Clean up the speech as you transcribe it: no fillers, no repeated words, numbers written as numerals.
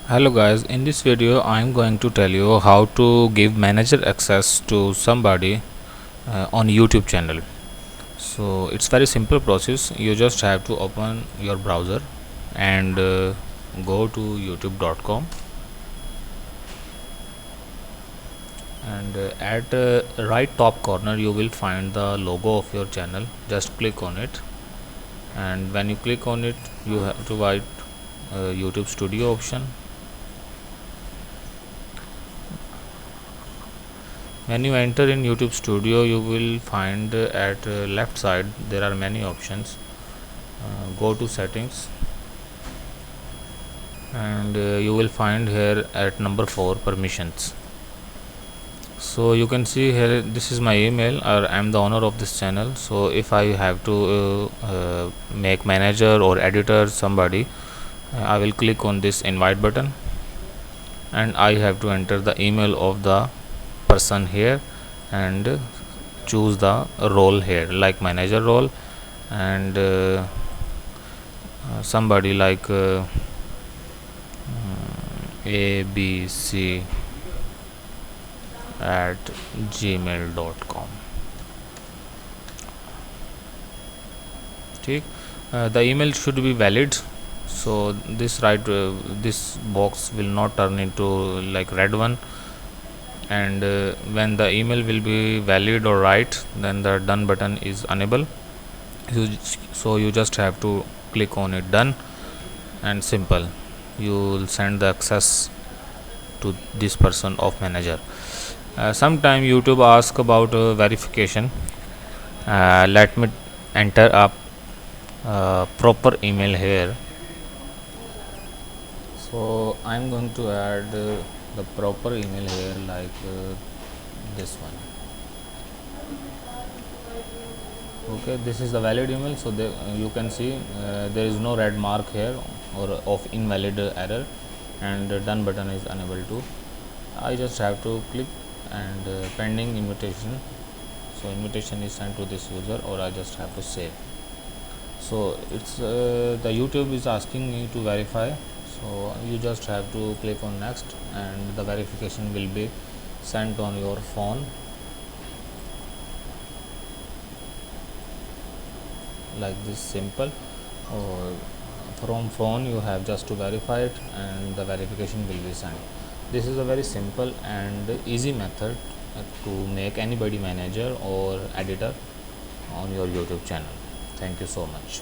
Hello guys, in this video I am going to tell you how to give manager access to somebody on YouTube channel. So it's very simple process. You just have to open your browser and go to youtube.com, and at right top corner you will find the logo of your channel. Just click on it, and when you click on it you have to write YouTube studio option. When you enter in YouTube studio you will find at left side there are many options. Go to settings, and you will find here at number 4 permissions. So you can see here this is my email, or I am the owner of this channel. So if I have to make manager or editor somebody, I will click on this invite button, and I have to enter the email of the person here and choose the role here, like manager role, and somebody like abc at gmail.com. ठीक, the email should be valid, so this box will not turn into like red one, and when the email will be valid or right, then the done button is enabled. So you just have to click on it, done, and simple, you will send the access to this person of manager. Sometime YouTube ask about verification. Let me enter a proper email here. So I'm going to add the proper email here, like this one. Okay, this is the valid email. So you can see there is no red mark here or of invalid error, and done button is unable to. I just have to click and pending invitation. So invitation is sent to this user, or I just have to save. So it's the YouTube is asking me to verify, so you just have to click on next, and the verification will be sent on your phone, like this, simple. Or from phone you have just to verify it, and the verification will be sent. This is a very simple and easy method to make anybody manager or editor on your YouTube channel. Thank you so much.